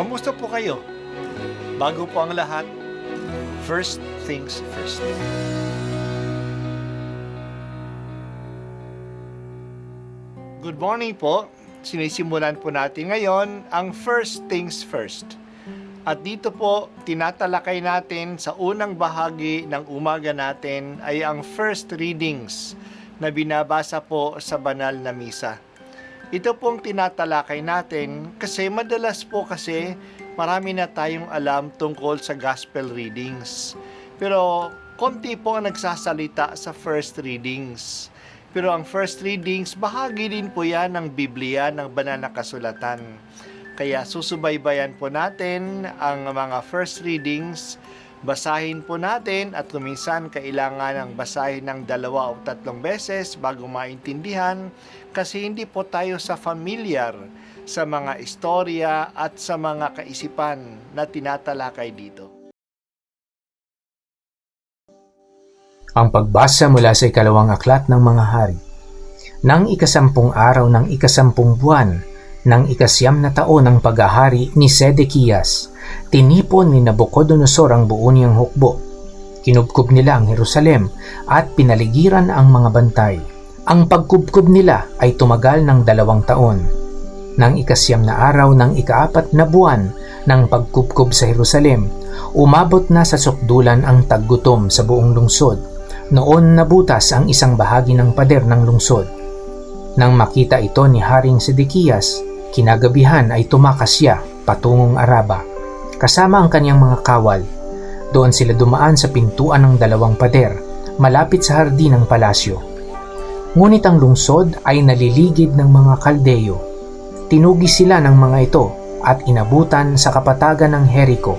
Kamusta po kayo? Bago po ang lahat, first things first. Good morning po. Sinisimulan po natin ngayon ang first things first. At dito po, tinatalakay natin sa unang bahagi ng umaga natin ay ang first readings na binabasa po sa banal na misa. Ito pong tinatalakay natin kasi madalas po kasi marami na tayong alam tungkol sa gospel readings. Pero konti po ang nagsasalita sa first readings. Pero ang first readings, bahagi din po yan ng Biblia, ng banal na kasulatan. Kaya susubaybayan po natin ang mga first readings. Basahin po natin at kuminsan kailangan ng basahin ng 2 o 3 beses bago maintindihan kasi hindi po tayo familiar sa mga istorya at sa mga kaisipan na tinatalakay dito. Ang pagbasa mula sa 2 aklat ng mga hari. Nang 10 araw ng 10 buwan, ng 9 na taon ng paghahari ni Sedekias, tinipon ni Nabucodonosor ang buo niyang hukbo. Kinubkob nila ang Jerusalem at pinaligiran ang mga bantay. Ang pagkubkob nila ay tumagal ng 2 taon. Nang 9 na araw ng 4 na buwan ng pagkubkob sa Jerusalem, umabot na sa sukdulan ang taggutom sa buong lungsod. Noon nabutas ang isang bahagi ng pader ng lungsod. Nang makita ito ni Haring Sedekias, kinagabihan ay tumakas siya patungong Araba, kasama ang kanyang mga kawal. Doon sila dumaan sa pintuan ng 2 pader, malapit sa hardin ng palasyo. Ngunit ang lungsod ay naliligid ng mga Kaldeyo. Tinugis sila ng mga ito at inabutan sa kapatagan ng Jericho,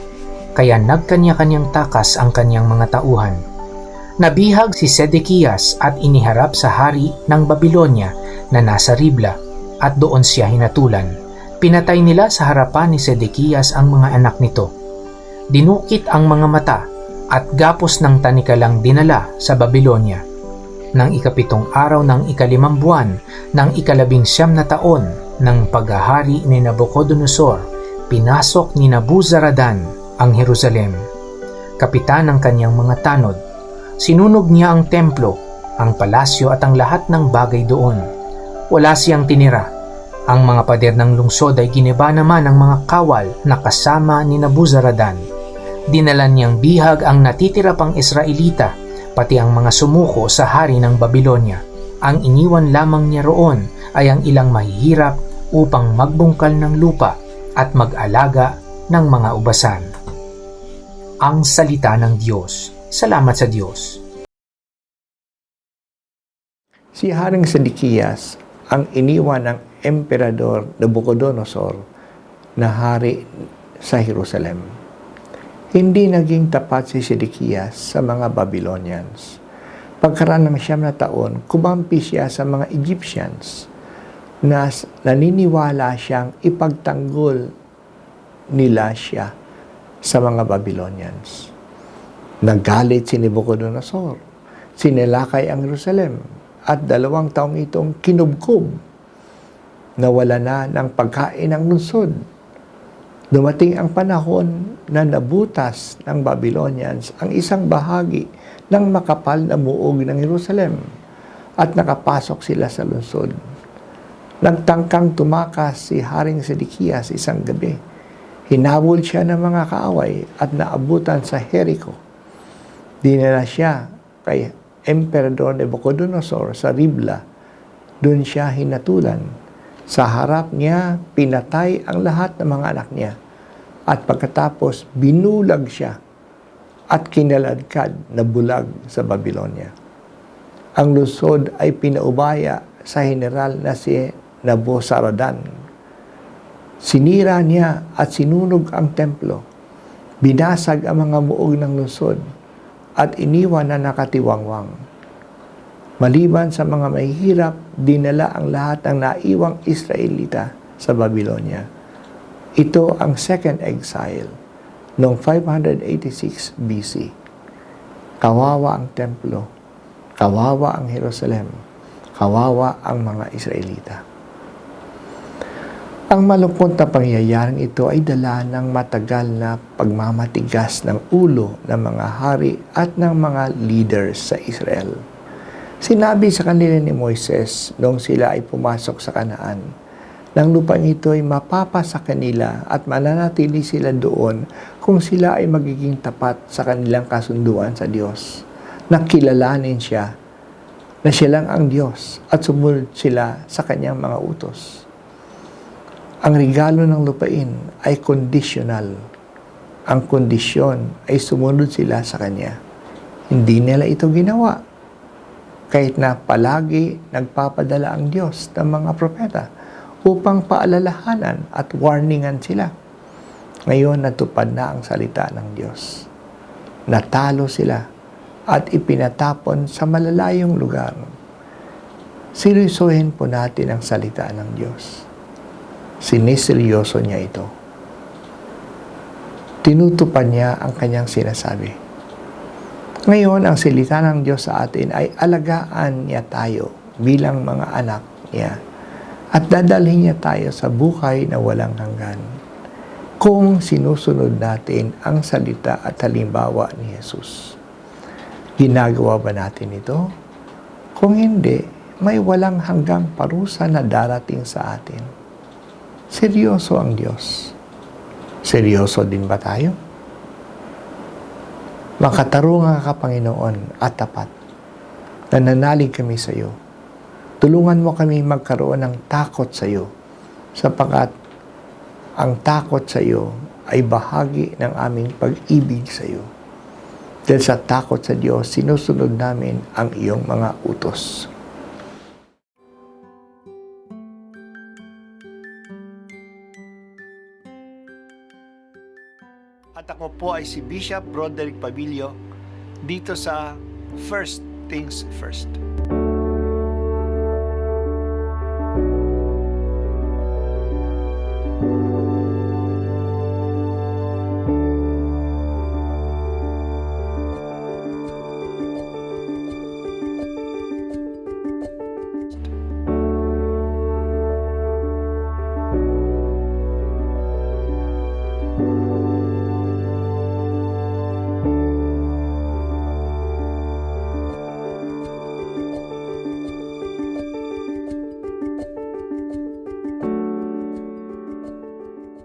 kaya nagkanya-kanyang takas ang kanyang mga tauhan. Nabihag si Sedekias at iniharap sa hari ng Babilonya na nasa Ribla at doon siya hinatulan. Pinatay nila sa harapan ni Sedekias ang mga anak nito. Dinukit ang mga mata at gapos ng tanikalang dinala sa Babilonya. Nang 7 araw ng 5 buwan ng 19 na taon ng paghahari ni Nabucodonosor, pinasok ni Nabuzaradan ang Jerusalem. Kapitan ng kanyang mga tanod, sinunog niya ang templo, ang palasyo at ang lahat ng bagay doon. Wala siyang tinira. Ang mga pader ng lungsod ay giniba naman ng mga kawal na kasama ni Nabuzaradan. Dinala niyang bihag ang natitira pang Israelita, pati ang mga sumuko sa hari ng Babilonya. Ang iniwan lamang niya roon ay ang ilang mahihirap upang magbungkal ng lupa at mag-alaga ng mga ubasan. Ang salita ng Diyos. Salamat sa Diyos. Si Haring Sedekias ang iniwan ng Emperador Nabucodonosor na hari sa Jerusalem. Hindi naging tapat si Sedekias sa mga Babylonians. Pagkaraan ng 9 na taon, kumampi siya sa mga Egyptians na naniniwala siyang ipagtanggol nila siya sa mga Babylonians. Nagalit si Nabucodonosor, sinilakay ang Jerusalem, at 2 taong itong kinubkob. Nawala na ng pagkain ang lungsod. Dumating ang panahon na nabutas ng Babylonians ang isang bahagi ng makapal na muog ng Jerusalem at nakapasok sila sa lungsod. Nagtangkang tumakas si Haring Sedekias isang gabi. Hinabol siya ng mga kaaway at naabutan sa Jericho. Dinala siya kay Emperador Nabucodonosor sa Ribla. Doon siya hinatulan. Sa harap niya, pinatay ang lahat ng mga anak niya. At pagkatapos, binulag siya at kinaladkad na bulag sa Babylonia. Ang lungsod ay pinaubaya sa general na si Nabuzaradan. Sinira niya at sinunog ang templo. Binasag ang mga muog ng lungsod at iniwan na nakatiwangwang. Maliban sa mga mahihirap, dinala ang lahat ng naiwang Israelita sa Babylonia. Ito ang second exile noong 586 BC. Kawawa ang templo, kawawa ang Jerusalem, kawawa ang mga Israelita. Ang malungkot na pangyayaring ito ay dala ng matagal na pagmamatigas ng ulo ng mga hari at ng mga leaders sa Israel. Sinabi sa kanila ni Moises noong sila ay pumasok sa Kanaan, ng lupang ito ay mapapa sa kanila at mananatili sila doon kung sila ay magiging tapat sa kanilang kasunduan sa Diyos. Nakilalanin siya na siya lang ang Diyos at sumunod sila sa kanyang mga utos. Ang regalo ng lupain ay conditional. Ang kondisyon ay sumunod sila sa Kanya. Hindi nila ito ginawa. Kahit na palagi nagpapadala ang Diyos ng mga propeta upang paalalahanan at warningan sila. Ngayon natupad na ang salita ng Diyos. Natalo sila at ipinatapon sa malalayong lugar. Seryosohin po natin ang salita ng Diyos. Siniseryoso niya ito. Tinutupad niya ang kanyang sinasabi. Ngayon, ang salita ng Diyos sa atin ay alagaan niya tayo bilang mga anak niya at dadalhin niya tayo sa buhay na walang hanggan kung sinusunod natin ang salita at halimbawa ni Jesus. Ginagawa ba natin ito? Kung hindi, may walang hanggang parusa na darating sa atin. Seryoso ang Diyos. Seryoso din ba tayo? Makatarungan ka, Panginoon, at tapat. Nananalig kami sa iyo. Tulungan mo kami magkaroon ng takot sa iyo, sapagkat ang takot sa iyo ay bahagi ng aming pag-ibig sa iyo. Dahil sa takot sa Diyos, sinusunod namin ang iyong mga utos. At ako po ay si Bishop Broderick Pabilio dito sa First Things First.